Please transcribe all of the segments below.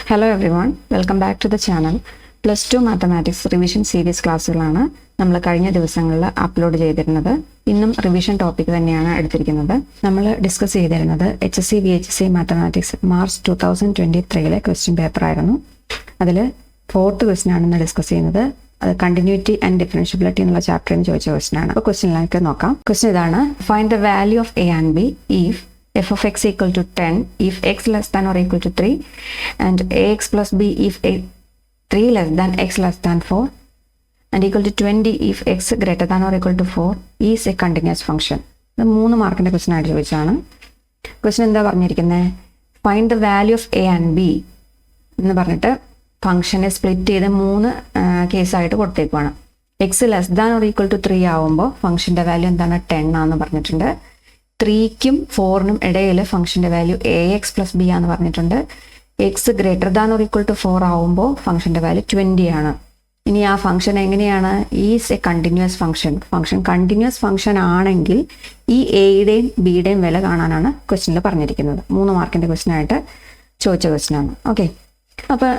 Hello everyone, welcome back to the channel. Plus 2 Mathematics Revision Series ക്ലാസ്സുകളാണ് നമ്മൾ കഴിഞ്ഞ ദിവസങ്ങളിൽ upload ചെയ്തിരുന്നത്. ഇന്നും റിവിഷൻ ടോപ്പിക് തന്നെയാണ് എടുത്തിരിക്കുന്നത്. നമ്മൾ ഡിസ്കസ് ചെയ്തിരുന്നത് HSC VHSC mathematics March 2023 question paper ആയിരുന്നു. അതിൽ 4th ക്വസ്റ്റ്യൻ ആണ് ഇന്ന് ഡിസ്കസ് ചെയ്യുന്നത്. അത് കണ്ടിന്യൂറ്റി ആൻഡ് ഡിഫറൻഷ്യബിലിറ്റി എന്നുള്ള ചാപ്റ്ററിന് ചോദിച്ച ക്വസ്റ്റ്യൻ ആണ്. അപ്പോൾ ക്വസ്റ്റ്യനിലേക്ക് നോക്കാം. ക്വസ്റ്റ്യൻ ഇതാണ്: find the value of A and B if f of x equal to 10 if x less than or equal to 3 and ax plus b if 3 less than x less than 4 and equal to 20 if x greater than or equal to 4 is a continuous function. ഇത് 3 മാർക്കിൻ്റെ question ആയിട്ട് ചോദിച്ചാണ്. Question എന്താ പറഞ്ഞിരിക്കുന്നത്? Find the value of A and B എന്ന് പറഞ്ഞിട്ട് ഫംഗ്ഷനെ split ചെയ്ത് 3 കേസായിട്ട് കൊടുത്തേക്കുവാണ്. X less than or equal to 3 ആവുമ്പോൾ ഫംഗ്ഷൻ്റെ വാല്യൂ എന്താണ്? 10 ആണെന്ന് പറഞ്ഞിട്ടുണ്ട്. 3ക്കും 4നും ഇടയിൽ ഫംഗ്ഷൻ്റെ വാല്യൂ AX പ്ലസ് ബി ആണെന്ന് പറഞ്ഞിട്ടുണ്ട്. X greater than or equal to 4 ആവുമ്പോൾ ഫംഗ്ഷൻ്റെ വാല്യൂ 20 ആണ്. ഇനി ആ ഫംഗ്ഷൻ എങ്ങനെയാണ്? Is A continuous function. Function continuous function ആണെങ്കിൽ ഈ എയുടെയും ബിയുടെയും വില കാണാനാണ് ക്വസ്റ്റ്യനിൽ പറഞ്ഞിരിക്കുന്നത്. 3 മാർക്കിൻ്റെ ക്വസ്റ്റ്യൻ ആയിട്ട് ചോദിച്ച ക്വസ്റ്റ്യനാണ്. ഓക്കെ, അപ്പോൾ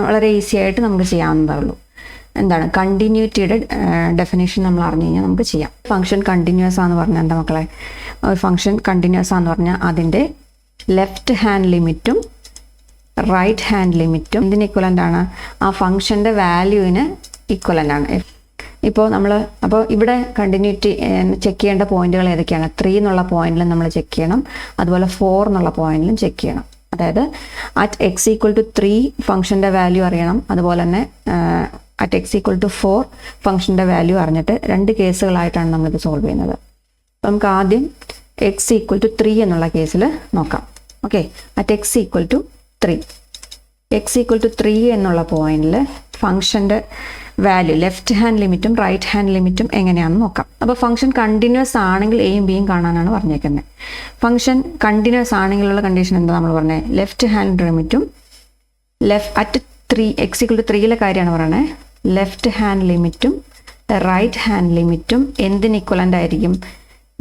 വളരെ ഈസി ആയിട്ട് നമുക്ക് ചെയ്യാവുന്നതേ ഉള്ളൂ. എന്താണ് കണ്ടിന്യൂറ്റിയുടെ ഡെഫിനേഷൻ നമ്മൾ അറിഞ്ഞു കഴിഞ്ഞാൽ നമുക്ക് ചെയ്യാം. ഫംഗ്ഷൻ കണ്ടിന്യൂസ് ആണെന്ന് പറഞ്ഞാൽ എന്താ മക്കളെ? ഫംഗ്ഷൻ കണ്ടിന്യൂസ് ആണെന്ന് പറഞ്ഞാൽ അതിൻ്റെ ലെഫ്റ്റ് ഹാൻഡ് ലിമിറ്റും റൈറ്റ് ഹാൻഡ് ലിമിറ്റും ഇതിന് ഇക്വലൻ്റ് ആണ്. ആ ഫംഗ്ഷൻ്റെ വാല്യൂവിന് ഇക്വലൻ്റ് ആണ്. അപ്പോൾ ഇവിടെ കണ്ടിന്യൂറ്റി ചെക്ക് ചെയ്യേണ്ട പോയിന്റുകൾ ഏതൊക്കെയാണ്? 3 എന്നുള്ള പോയിന്റിലും നമ്മൾ ചെക്ക് ചെയ്യണം, അതുപോലെ 4 എന്നുള്ള പോയിന്റിലും ചെക്ക് ചെയ്യണം. അതായത് അറ്റ് എക്സ് ഈക്വൽ ടു 3 ഫംഗ്ഷൻ്റെ വാല്യൂ അറിയണം, അതുപോലെ തന്നെ അറ്റ് എക്സ് ഈക്വൽ ടു 4 ഫംഗ്ഷൻ്റെ വാല്യൂ അറിഞ്ഞിട്ട് 2 കേസുകളായിട്ടാണ് നമ്മളിത് സോൾവ് ചെയ്യുന്നത്. അപ്പം നമുക്ക് ആദ്യം എക്സ് ഈക്വൽ ടു 3 എന്നുള്ള കേസിൽ നോക്കാം. Okay, at X equal to 3 X equal to 3 എന്നുള്ള പോയിന്റിൽ ഫംഗ്ഷൻ്റെ വാല്യൂ ലെഫ്റ്റ് ഹാൻഡ് ലിമിറ്റും റൈറ്റ് ഹാൻഡ് ലിമിറ്റും എങ്ങനെയാണെന്ന് നോക്കാം. അപ്പോൾ ഫംഗ്ഷൻ കണ്ടിന്യൂസ് ആണെങ്കിൽ എയും ബിയും കാണാനാണ് പറഞ്ഞേക്കുന്നത്. ഫംഗ്ഷൻ കണ്ടിന്യൂസ് ആണെങ്കിലുള്ള കണ്ടീഷൻ എന്താ നമ്മൾ പറഞ്ഞത്? ലെഫ്റ്റ് ഹാൻഡ് ലിമിറ്റും അറ്റ് 3 എക്സ് ഈക്വൽ ടു 3ലെ കാര്യമാണ് പറയണത്. ലെഫ്റ്റ് ഹാൻഡ് ലിമിറ്റും റൈറ്റ് ഹാൻഡ് ലിമിറ്റും എന്തിന് ഇക്വലൻ്റ് ആയിരിക്കും?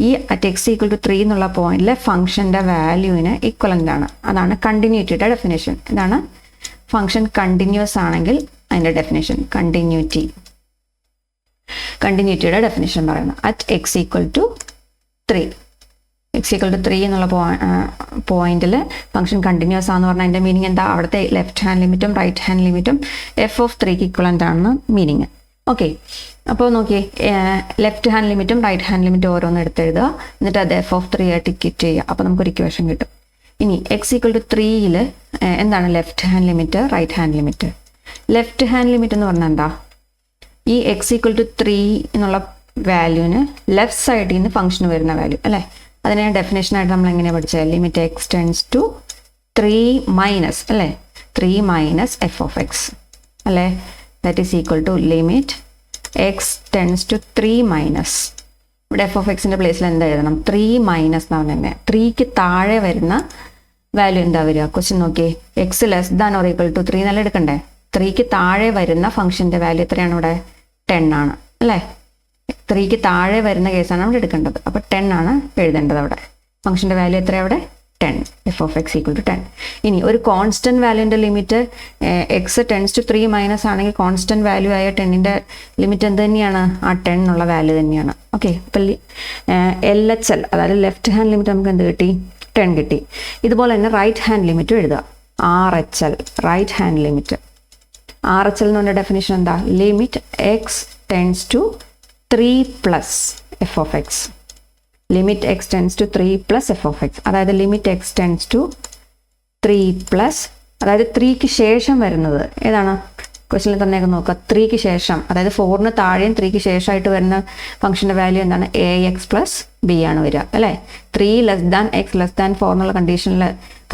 ഈ അറ്റ് എക്സ് ഈക്വൽ ടു 3 എന്നുള്ള പോയിന്റിലെ ഫംഗ്ഷൻ്റെ വാല്യൂവിന് ഇക്വലൻ്റ് ആണ്. അതാണ് കണ്ടിന്യൂറ്റിയുടെ ഡെഫിനേഷൻ. ഇതാണ് ഫംഗ്ഷൻ കണ്ടിന്യൂസ് ആണെങ്കിൽ അതിൻ്റെ ഡെഫിനേഷൻ. കണ്ടിന്യൂറ്റിയുടെ ഡെഫിനേഷൻ പറയുന്നത് at X equal to 3 X equal to 3 എന്നുള്ള പോയിന്റിൽ ഫംഗ്ഷൻ കണ്ടിന്യൂസ് ആണെന്ന് പറഞ്ഞാൽ അതിൻ്റെ മീനിങ് എന്താ? അവിടുത്തെ ലെഫ്റ്റ് ഹാൻഡ് ലിമിറ്റും റൈറ്റ് ഹാൻഡ് ലിമിറ്റും എഫ് ഓഫ് 3ക്ക് ഇക്വലൻ്റ് ആണെന്ന് മീനിങ്. ഓക്കെ, അപ്പോൾ നോക്കിയേ, ലെഫ്റ്റ് ഹാൻഡ് ലിമിറ്റും റൈറ്റ് ഹാൻഡ് ലിമിറ്റും ഓരോന്ന് എടുത്തെഴുതുക, എന്നിട്ട് അത് എഫ് ഓഫ് 3 ആയിട്ട് ഇക്വേറ്റ് ചെയ്യുക. അപ്പോൾ നമുക്കൊരു ഇക്വേഷൻ കിട്ടും. ഇനി എക്സ് ഈക്വൽ ടു 3ൽ എന്താണ് left hand limit right hand limit? Left hand limit എന്ന് പറഞ്ഞാൽ എന്താ? ഈ എക്സ് ഈക്വൽ ടു 3 എന്നുള്ള വാല്യൂവിന് ലെഫ്റ്റ് സൈഡിൽ നിന്ന് ഫംഗ്ഷന് വരുന്ന വാല്യൂ അല്ലേ? അതിനെ ഡെഫിനേഷനായിട്ട് നമ്മൾ എങ്ങനെയാണ് പഠിച്ചത്? Limit X tends to 3 minus അല്ലേ? 3 മൈനസ് എഫ് ഓഫ് എക്സ് അല്ലേ? That is equal to limit X tends to 3 minus, ഇവിടെ എഫ് ഓഫ് എക്സിൻ്റെ പ്ലേസിൽ എന്താ എഴുതണം? 3 മൈനസ് എന്നാണ് തന്നെ. 3ക്ക് താഴെ വരുന്ന വാല്യൂ എന്താ വരിക? ക്വസ്റ്റ്യൻ നോക്കിയേ, X less than or equal to 3 നല്ല എടുക്കണ്ടേ? 3ക്ക് താഴെ വരുന്ന ഫംഗ്ഷൻ്റെ വാല്യൂ എത്രയാണ് ഇവിടെ? 10 ആണ് അല്ലേ? 3ക്ക് താഴെ വരുന്ന കേസാണ് അവിടെ എടുക്കേണ്ടത്. അപ്പോൾ 10 ആണ് എഴുതേണ്ടത് അവിടെ. ഫംഗ്ഷൻ്റെ വാല്യൂ എത്രയാണ് അവിടെ? 10. F of X equal to 10. ഇനി ഒരു കോൺസ്റ്റൻറ്റ് വാല്യൂൻ്റെ limit X tends to 3 minus ആണെങ്കിൽ കോൺസ്റ്റൻറ്റ് വാല്യൂ ആയ 10ൻ്റെ ലിമിറ്റ് എന്ത് തന്നെയാണ്? ആ 10 എന്നുള്ള വാല്യൂ തന്നെയാണ്. ഓക്കെ, അപ്പോൾ LHL അതായത് ലെഫ്റ്റ് ഹാൻഡ് ലിമിറ്റ് നമുക്ക് എന്ത് കിട്ടി? 10 കിട്ടി. ഇതുപോലെ തന്നെ റൈറ്റ് ഹാൻഡ് ലിമിറ്റ് എഴുതുക. RHL right hand limit. RHL എന്ന് പറഞ്ഞ ഡെഫിനേഷൻ എന്താ? Limit X tends to 3 plus F of X. Limit X tends to 3 plus F of X. അതായത് limit X tends to 3 plus, അതായത് 3ക്ക് ശേഷം വരുന്നത് ഏതാണ്? ക്വസ്റ്റ്യനിൽ തന്നെയൊക്കെ നോക്കുക. 3ക്ക് ശേഷം, അതായത് 4ന് താഴെയും 3ക്ക് ശേഷമായിട്ട് വരുന്ന ഫംഗ്ഷൻ്റെ വാല്യൂ എന്താണ്? AX പ്ലസ് ബി ആണ് വരിക അല്ലേ? 3 less than X less than 4 എന്നുള്ള കണ്ടീഷനിൽ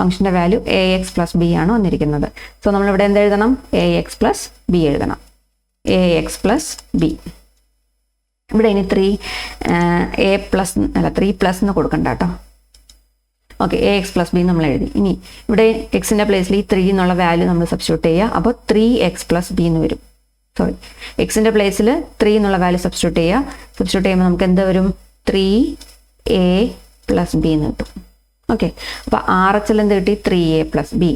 ഫംഗ്ഷൻ്റെ വാല്യൂ AX പ്ലസ് ബി ആണ് വന്നിരിക്കുന്നത്. സോ നമ്മളിവിടെ എന്ത് എഴുതണം? AX പ്ലസ് ബി എഴുതണം. AX plus B. ഇവിടെ ഇനി 3 പ്ലസ് എന്ന് കൊടുക്കണ്ട കേട്ടോ. ഓക്കെ, AX പ്ലസ് ബി നമ്മൾ എഴുതി. ഇനി ഇവിടെ എക്സിൻ്റെ പ്ലേസിൽ ഈ 3 എന്നുള്ള വാല്യൂ നമ്മൾ സബ്സ്റ്റിറ്റ്യൂട്ട് ചെയ്യുക. അപ്പോൾ 3x പ്ലസ് ബി എന്ന് വരും. സോറി, എക്സിൻ്റെ പ്ലേസിൽ 3 എന്നുള്ള വാല്യൂ സബ്സ്റ്റിറ്റ്യൂട്ട് ചെയ്യുമ്പോൾ നമുക്ക് എന്ത് വരും? 3a പ്ലസ് ബി എന്ന് കിട്ടും. ഓക്കെ, അപ്പോൾ RHL എന്ത് കിട്ടി? 3a plus B.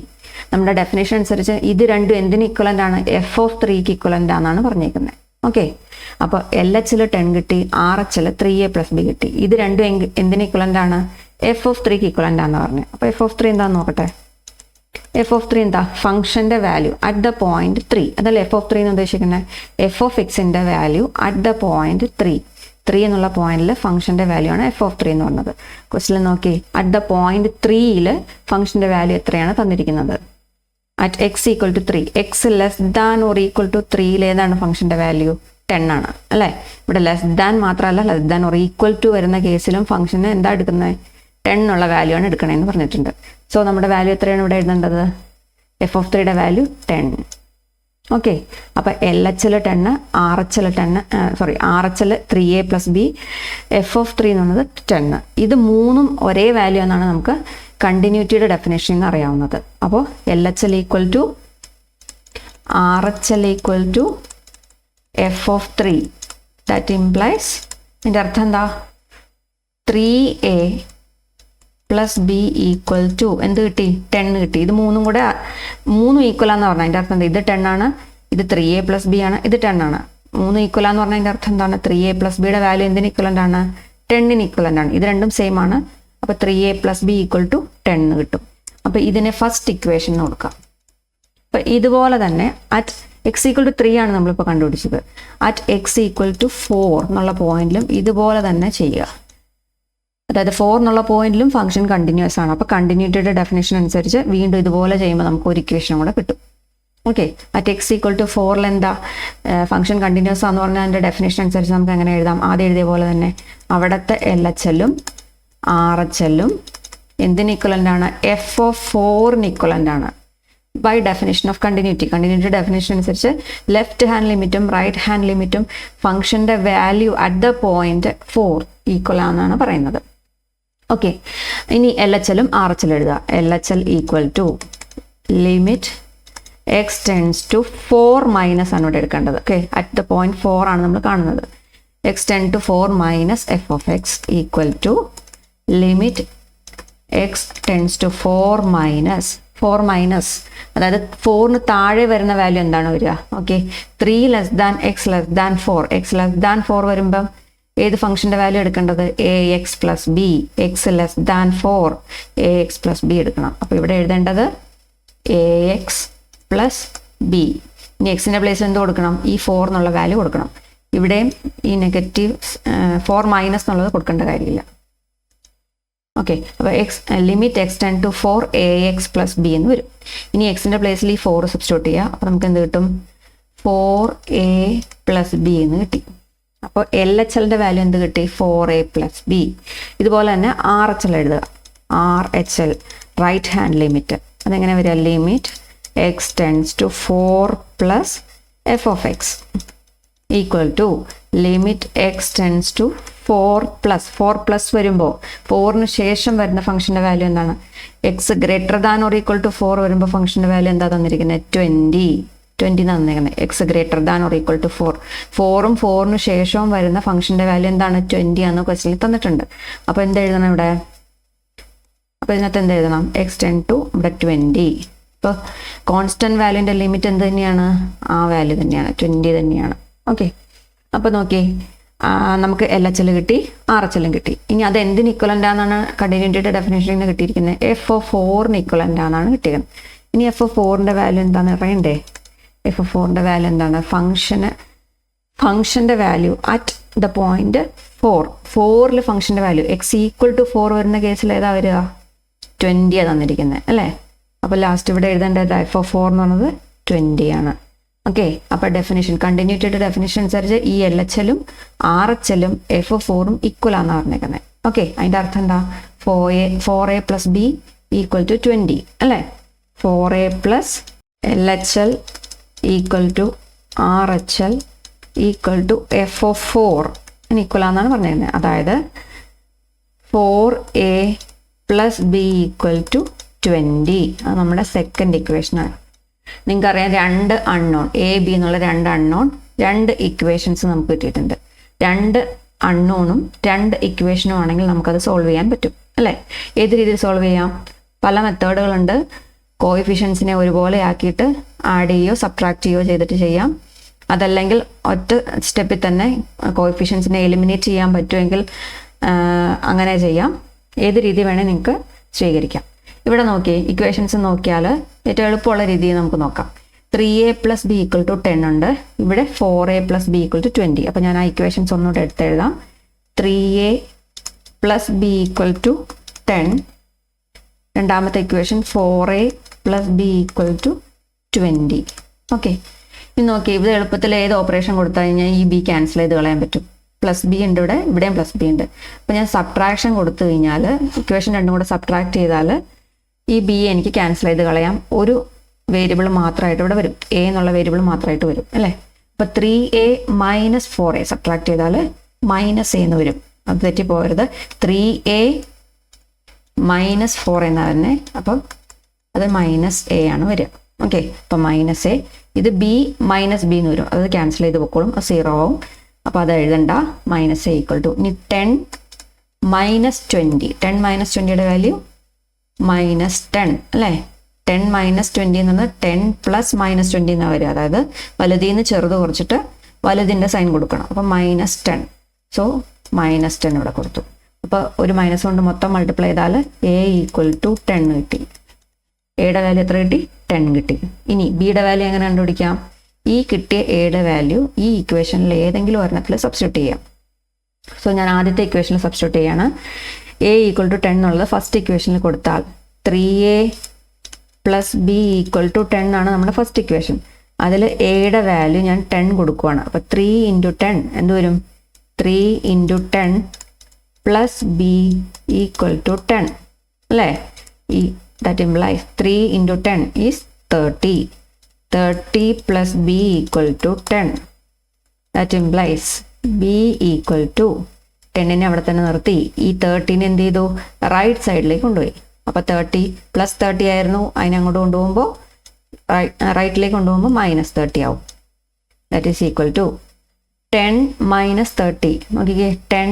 നമ്മുടെ ഡെഫിനേഷൻ അനുസരിച്ച് ഇത് രണ്ടും എന്തിന് ഇക്വലൻ്റ് ആണ്? എഫ് ഓഫ് 3ക്ക് ഇക്വലൻ്റ് ആണെന്നാണ് പറഞ്ഞേക്കുന്നത്. ഓക്കെ, അപ്പോൾ LHൽ 10 കിട്ടി, RHൽ 3a+b കിട്ടി. ഇത് രണ്ടും എന്തിന് ഇക്വലൻ്റ് ആണ്? എഫ് ഓഫ് 3ക്ക് ഇക്വലൻ്റ് ആണെന്ന് പറഞ്ഞു. അപ്പോൾ എഫ് ഓഫ് 3 എന്താണെന്ന് നോക്കട്ടെ. എഫ് ഓഫ് 3 എന്താ? ഫംഗ്ഷൻ്റെ വാല്യൂ അറ്റ് ദ പോയിന്റ് 3. അതല്ല എഫ് ഓഫ് 3 എന്ന് ഉദ്ദേശിക്കുന്നത് എഫ് ഓഫ് എക്സിൻ്റെ വാല്യൂ അറ്റ് ദ പോയിന്റ് 3 എന്നുള്ള പോയിന്റിൽ ഫംഗ്ഷൻ്റെ വാല്യൂ ആണ് എഫ് ഓഫ് 3 എന്ന് പറഞ്ഞത്. ക്വസ്റ്റിൽ നോക്കി, അറ്റ് ദ പോയിന്റ് 3ൽ ഫംഗ്ഷൻ്റെ വാല്യൂ എത്രയാണ് തന്നിരിക്കുന്നത്? At X equal to 3. X less than or equal to 3ൽ ഏതാണ് ഫംഗ്ഷൻ്റെ വാല്യൂ? 10 ആണ് അല്ലേ? ഇവിടെ ലെസ് ദാൻ മാത്രമല്ല, less than or equal to വരുന്ന കേസിലും ഫംഗ്ഷന് എന്താ എടുക്കുന്നത്? 10 എന്നുള്ള വാല്യൂ ആണ് എടുക്കണമെന്ന് പറഞ്ഞിട്ടുണ്ട്. സോ നമ്മുടെ വാല്യൂ എത്രയാണ് ഇവിടെ എഴുതേണ്ടത്? എഫ് ഓഫ് 3യുടെ വാല്യൂ 10. ഓക്കെ, അപ്പോൾ LHൽ 10, RHൽ 3a+b, എഫ് ഓഫ് 3 എന്ന് പറയുന്നത് 10. ഇത് മൂന്നും ഒരേ വാല്യൂ എന്നാണ് നമുക്ക് കണ്ടിന്യൂറ്റിയുടെ ഡെഫിനേഷൻ എന്ന് അറിയാവുന്നത്. അപ്പോൾ LHൽ ഈക്വൽ ടു RHൽ equal to F of 3. That implies, ഇതിൻ്റെ അർത്ഥം എന്താ? 3a + b ഈക്വൽ ടു എന്ത് കിട്ടി? 10 കിട്ടി. ഇത് മൂന്നും ഈക്വലാന്ന് പറഞ്ഞാൽ അതിൻ്റെ അർത്ഥം എന്താ? ഇത് 10 ആണ്, ഇത് 3a+b ആണ്, ഇത് 10 ആണ്. 3 ഈക്വലാന്ന് പറഞ്ഞാൽ അതിൻ്റെ അർത്ഥം എന്താണ്? 3a+bയുടെ വാല്യൂ എന്തിന് ഇക്വലൻ്റ് ആണ്? 10ന് ഇക്വലൻ്റ് ആണ്. ഇത് രണ്ടും സെയിം ആണ്. അപ്പോൾ 3a+b ഈക്വൽ ടു 10 കിട്ടും. അപ്പോൾ ഇതിനെ ഫസ്റ്റ് ഇക്വേഷൻ കൊടുക്കാം. അപ്പോൾ ഇതുപോലെ തന്നെ അറ്റ് എക്സ് ഈക്വൽ ടു 3 ആണ് നമ്മളിപ്പോൾ കണ്ടുപിടിച്ചത്. അറ്റ് എക്സ് ഈക്വൽ ടു 4 എന്നുള്ള പോയിന്റിലും ഇതുപോലെ തന്നെ ചെയ്യുക. അതായത് 4 എന്നുള്ള പോയിന്റിലും ഫംഗ്ഷൻ കണ്ടിന്യൂസ് ആണ്. അപ്പോൾ കണ്ടിന്യൂറ്റിയുടെ ഡെഫിനേഷൻ അനുസരിച്ച് വീണ്ടും ഇതുപോലെ ചെയ്യുമ്പോൾ നമുക്ക് ഒരു ഇക്വേഷൻ കൂടെ കിട്ടും. Okay, at X equal to 4ൽ എന്താ ഫംഗ്ഷൻ കണ്ടിന്യൂസ് ആണെന്ന് പറഞ്ഞാൽ അതിൻ്റെ ഡെഫിനേഷൻ അനുസരിച്ച് നമുക്ക് എങ്ങനെ എഴുതാം? ആദ്യം എഴുതിയ പോലെ തന്നെ അവിടുത്തെ LHലും RHലും എന്തിന് ഇക്വലൻ്റ് ആണ്? എഫ് ഓഫ് 4ന് ഇക്വലൻ്റ് ആണ്. By definition of continuity definition അനുസരിച്ച് ലെഫ്റ്റ് ഹാൻഡ് ലിമിറ്റും റൈറ്റ് ഹാൻഡ് ലിമിറ്റും ഫംഗ്ഷൻ്റെ value at the point 4 equal ആണെന്നാണ് പറയുന്നത്. ഓക്കെ, ഇനി LHലും RHലും എഴുതുക. LHൽ equal to limit X tends to 4 minus ആണ് ഇവിടെ എടുക്കേണ്ടത്. ഓക്കെ, അറ്റ് ദ പോയിന്റ് 4 ആണ് നമ്മൾ കാണുന്നത്. X tends to 4 minus F of X equal to limit X tends to 4 minus അതായത് 4ന് താഴെ വരുന്ന വാല്യൂ എന്താണ് വരിക? Okay, 3 less than X less than 4. X less than 4 വരുമ്പം ഏത് ഫംഗ്ഷൻ്റെ വാല്യൂ എടുക്കേണ്ടത്? ax+b. X less than 4 ax+b എടുക്കണം. അപ്പോൾ ഇവിടെ എഴുതേണ്ടത് ax+b. ഇനി എക്സിൻ്റെ പ്ലേസിൽ എന്ത് കൊടുക്കണം? ഈ 4 എന്നുള്ള വാല്യൂ കൊടുക്കണം. ഇവിടെയും ഈ നെഗറ്റീവ് 4 മൈനസ് എന്നുള്ളത് കൊടുക്കേണ്ട കാര്യമില്ല. ഓക്കെ, അപ്പോൾ limit X tends to 4 ax+b എന്ന് വരും. ഇനി എക്സിൻ്റെ പ്ലേസിൽ ഈ 4 സബ്സ്റ്റിറ്റ്യൂട്ട് ചെയ്യുക. അപ്പോൾ നമുക്ക് എന്ത് കിട്ടും? 4a+b എന്ന് കിട്ടി. അപ്പോൾ LHലിൻ്റെ വാല്യൂ എന്ത് കിട്ടി? 4a+b. ഇതുപോലെ തന്നെ RHൽ എഴുതുക. RHൽ റൈറ്റ് ഹാൻഡ് ലിമിറ്റ് അതെങ്ങനെ വരിക? Limit X tends to 4 plus F of X equal to limit X tends to 4 plus വരുമ്പോൾ 4ന് ശേഷം വരുന്ന ഫംഗ്ഷൻ്റെ വാല്യൂ എന്താണ്? X greater than or equal to 4 വരുമ്പോൾ ഫംഗ്ഷൻ്റെ വാല്യൂ എന്താ തന്നിരിക്കുന്നത്? 20 തന്നിരിക്കുന്നത്. X greater than or equal to 4ഉം 4ന് ശേഷവും വരുന്ന ഫംഗ്ഷൻ്റെ വാല്യൂ എന്താണ്? 20 ആണെന്ന് ക്വസ്റ്റ്യനിൽ തന്നിട്ടുണ്ട്. അപ്പോൾ എന്ത് എഴുതണം ഇവിടെ? അപ്പോൾ ഇതിനകത്ത് എന്ത് എഴുതണം? എക്സ് ടെൻ ടു ഇവിടെ 20. ഇപ്പോൾ കോൺസ്റ്റൻറ്റ് വാല്യൂൻ്റെ ലിമിറ്റ് എന്ത് തന്നെയാണ്? ആ വാല്യൂ തന്നെയാണ്, 20 തന്നെയാണ്. ഓക്കെ, അപ്പോൾ നോക്കി നമുക്ക് LHൽ കിട്ടി, RHലും കിട്ടി. ഇനി അത് എന്തിന് ഇക്വലൻ്റ് ആണെന്നാണ് കണ്ടിന്യൂറ്റിയുടെ ഡെഫിനേഷനിൽ നിന്ന് കിട്ടിയിരിക്കുന്നത്? എഫ് ഓഫ് 4ന് ഇക്വലൻ്റ് ആണെന്നാണ് കിട്ടിയത്. ഇനി എഫ് ഓഫ് 4ൻ്റെ വാല്യൂ എന്താണെന്ന് അറിയണ്ടേ? എഫ് ഓഫ് 4ൻ്റെ വാല്യൂ എന്താണ്? ഫംഗ്ഷൻ്റെ വാല്യൂ അറ്റ് ദ പോയിന്റ് 4ൽ ഫംഗ്ഷൻ്റെ വാല്യൂ എക്സ് ഈക്വൽ ടു 4 വരുന്ന കേസിൽ ഏതാ വരിക? 20 തന്നിരിക്കുന്നത് അല്ലേ? അപ്പോൾ ലാസ്റ്റ് ഇവിടെ എഴുതേണ്ടത് എഫ് ഓഫ് 4 എന്ന് പറയുന്നത് 20 ആണ്. ഓക്കെ, അപ്പോൾ ഡെഫിനേഷൻ കണ്ടിന്യൂറ്റിയുടെ ഡെഫിനേഷൻ അനുസരിച്ച് ഈ LHലും RHലും എഫ് ഓഫ് 4ഉം ഈക്വൽ ആണെന്ന് പറഞ്ഞേക്കുന്നത്. ഓക്കെ, അതിൻ്റെ അർത്ഥം എന്താ? 4a+b ഈക്വൽ ടു 20 അല്ലേ? 4a plus LHL equal to RHL equal to F of 4 equal ആണെന്നാണ് പറഞ്ഞിരുന്നത്. അതായത് 4a+b ഈക്വൽ ടു 20. അത് നമ്മുടെ സെക്കൻഡ് ഇക്വേഷനാണ്. നിങ്ങൾക്കറിയാം 2 അൺനോൺ a b എന്നുള്ള 2 അൺനോൺ 2 ഇക്വേഷൻസ് നമുക്ക് കിട്ടിയിട്ടുണ്ട്. 2 അൺനോണും 2 ഇക്വേഷനും ആണെങ്കിൽ നമുക്കത് സോൾവ് ചെയ്യാൻ പറ്റും അല്ലേ? ഏത് രീതിയിൽ സോൾവ് ചെയ്യാം? പല മെത്തേഡുകളുണ്ട്. കോഎഫിഷ്യൻസിനെ ഒരുപോലെ ആക്കിയിട്ട് ആഡ് ചെയ്യുകയോ സബ്ട്രാക്ട് ചെയ്യുകയോ ചെയ്തിട്ട് ചെയ്യാം. അതല്ലെങ്കിൽ ഒറ്റ സ്റ്റെപ്പിൽ തന്നെ കോഎഫിഷ്യൻസിനെ എലിമിനേറ്റ് ചെയ്യാൻ പറ്റുമെങ്കിൽ അങ്ങനെ ചെയ്യാം. ഏത് രീതി വേണേൽ നിങ്ങൾക്ക് സ്വീകരിക്കാം. ഇവിടെ നോക്കി ഇക്വേഷൻസ് നോക്കിയാൽ ഏറ്റവും എളുപ്പമുള്ള രീതി നമുക്ക് നോക്കാം. 3a + b = 10 ഉണ്ട്. ഇവിടെ 4a + b = 20. അപ്പോൾ ഞാൻ ആ ഇക്വേഷൻസ് ഒന്നുകൂടെ എടുത്തെഴുതാം. 3a + b = 10. രണ്ടാമത്തെ ഇക്വേഷൻ 4a + b = 20. ഓക്കെ, ഇനി നോക്കി ഇത് എളുപ്പത്തിൽ ഏത് ഓപ്പറേഷൻ കൊടുത്തു കഴിഞ്ഞാൽ ഈ ബി ക്യാൻസൽ ചെയ്ത് കളയാൻ പറ്റും. പ്ലസ് ബി ഉണ്ട് ഇവിടെ, ഇവിടെയും പ്ലസ് ബി ഉണ്ട്. അപ്പോൾ ഞാൻ സബ്ട്രാക്ഷൻ കൊടുത്തു കഴിഞ്ഞാൽ ഇക്വേഷൻ രണ്ടും കൂടെ സബ്ട്രാക്ട് ചെയ്താൽ ഈ ബി എനിക്ക് ക്യാൻസൽ ചെയ്ത് കളയാം. ഒരു വേരിയബിൾ മാത്രമായിട്ട് ഇവിടെ വരും, എ എന്നുള്ള വേരിയബിൾ മാത്രമായിട്ട് വരും അല്ലേ. അപ്പോൾ 3a - 4a സബ്ട്രാക്ട് ചെയ്താൽ -a എന്ന് വരും. അത് തെറ്റിപ്പോകരുത്. 3a - 4 എന്നാ തന്നെ. അപ്പം അത് -a ആണ് വരിക. ഓക്കെ, അപ്പം -a. ഇത് b - b എന്ന് വരും, അത് ക്യാൻസൽ ചെയ്ത് പൊക്കോളും, അത് 0 ആവും. അപ്പോൾ അത് എഴുതണ്ട. -a = ഇനി 10 - 20. 10 - 20യുടെ വാല്യൂ -10 അല്ലേ. 10 - 20 എന്ന് പറഞ്ഞാൽ 10 + -20 എന്നാണ് വരിക. അതായത് വലുതിൽ നിന്ന് ചെറുത് കുറച്ചിട്ട് വലുതിൻ്റെ സൈൻ കൊടുക്കണം. അപ്പോൾ -10. സോ -10 ഇവിടെ കൊടുത്തു. അപ്പോൾ ഒരു മൈനസ് കൊണ്ട് മൊത്തം മൾട്ടിപ്ലൈ ചെയ്താൽ a = 10 കിട്ടി. എയുടെ വാല്യൂ എത്ര കിട്ടി? 10 കിട്ടി. ഇനി ബിയുടെ വാല്യൂ എങ്ങനെ കണ്ടുപിടിക്കാം? ഈ കിട്ടിയ എയുടെ വാല്യൂ ഈ ഇക്വേഷനിൽ ഏതെങ്കിലും ഒരെണ്ണത്തിൽ സബ്സ്റ്റിറ്റ്യൂട്ട് ചെയ്യാം. സോ ഞാൻ ആദ്യത്തെ ഇക്വേഷനിൽ സബ്സ്റ്റിറ്റ്യൂട്ട് ചെയ്യാണ്. a = 10 എന്നുള്ളത് ഫസ്റ്റ് ഇക്വേഷനിൽ കൊടുത്താൽ 3a + b = 10 ആണ് നമ്മുടെ ഫസ്റ്റ് ഇക്വേഷൻ. അതിൽ എയുടെ വാല്യൂ ഞാൻ 10 കൊടുക്കുവാണ്. അപ്പോൾ 3 × 10 എന്ത് വരും? 3 × 10 + b = 10 അല്ലേ. That implies 3 × 10 is 30. 30 + b = 10. That implies b = 10നെ അവിടെ തന്നെ നിർത്തി. ഈ 30നെ എന്ത് ചെയ്തു? റൈറ്റ് സൈഡിലേക്ക് കൊണ്ടുപോയി. അപ്പോൾ 30 + 30 ആയിരുന്നു, അതിനെ അങ്ങോട്ട് കൊണ്ടുപോകുമ്പോൾ റൈറ്റിലേക്ക് കൊണ്ടുപോകുമ്പോൾ -30 ആവും. That is equal to 10 - 30. നോക്കിക്കേ, 10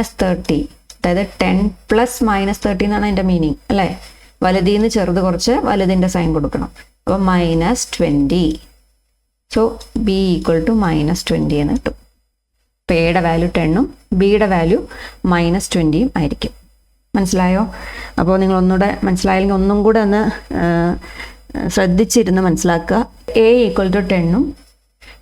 - 30, അതായത് 10 + -30 എന്നാണ് അതിൻ്റെ മീനിങ് അല്ലേ. വലുതിൽ നിന്ന് ചെറുത് കുറച്ച് വലുതിൻ്റെ സൈൻ കൊടുക്കണം. അപ്പോൾ -20. സോ b = -20 എന്ന് കിട്ടും. അപ്പോൾ എയുടെ വാല്യൂ 10ഉം ബിയുടെ വാല്യൂ -20ഉം ആയിരിക്കും. മനസ്സിലായോ? അപ്പോൾ നിങ്ങൾ ഒന്നുകൂടെ മനസ്സിലായില്ലെങ്കിൽ ഒന്നും കൂടെ ഒന്ന് ശ്രദ്ധിച്ചിരുന്ന് മനസ്സിലാക്കുക. a = 10ഉം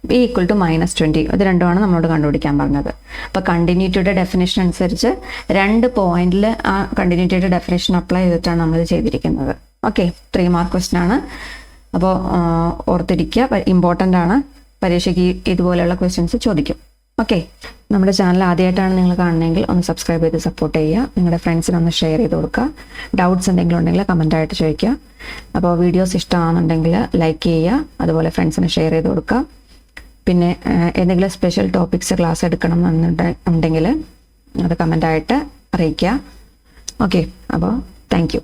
b = -20, ഇത് രണ്ടുമാണ് നമ്മളോട് കണ്ടുപിടിക്കാൻ പറഞ്ഞത്. അപ്പോൾ കണ്ടിന്യൂറ്റിയുടെ ഡെഫിനേഷൻ അനുസരിച്ച് 2 പോയിന്റിൽ ആ കണ്ടിന്യൂറ്റിയുടെ ഡെഫിനേഷൻ അപ്ലൈ ചെയ്തിട്ടാണ് നമ്മളിത് ചെയ്തിരിക്കുന്നത്. ഓക്കെ, 3 മാർക്ക് ക്വസ്റ്റ്യൻ ആണ്. അപ്പോൾ ഓർത്തിരിക്കുക, ഇമ്പോർട്ടൻ്റ് ആണ്. പരീക്ഷയ്ക്ക് ഇതുപോലെയുള്ള ക്വസ്റ്റ്യൻസ് ചോദിക്കും. ഓക്കെ, നമ്മുടെ ചാനൽ ആദ്യമായിട്ടാണ് നിങ്ങൾ കാണുന്നതെങ്കിൽ ഒന്ന് സബ്സ്ക്രൈബ് ചെയ്ത് സപ്പോർട്ട് ചെയ്യുക. നിങ്ങളുടെ ഫ്രണ്ട്സിനൊന്ന് ഷെയർ ചെയ്ത് കൊടുക്കുക. ഡൗട്ട്സ് എന്തെങ്കിലും ഉണ്ടെങ്കിൽ കമൻ്റായിട്ട് ചോദിക്കുക. അപ്പോൾ വീഡിയോസ് ഇഷ്ടമാണെന്നുണ്ടെങ്കിൽ ലൈക്ക് ചെയ്യുക, അതുപോലെ ഫ്രണ്ട്സിന് ഷെയർ ചെയ്ത് കൊടുക്കുക. പിന്നെ എന്തെങ്കിലും സ്പെഷ്യൽ ടോപ്പിക്സ് ക്ലാസ് എടുക്കണം എന്നുണ്ടെങ്കിൽ അത് കമൻ്റായിട്ട് അറിയിക്കുക. ഓക്കെ, അപ്പോൾ താങ്ക് യു.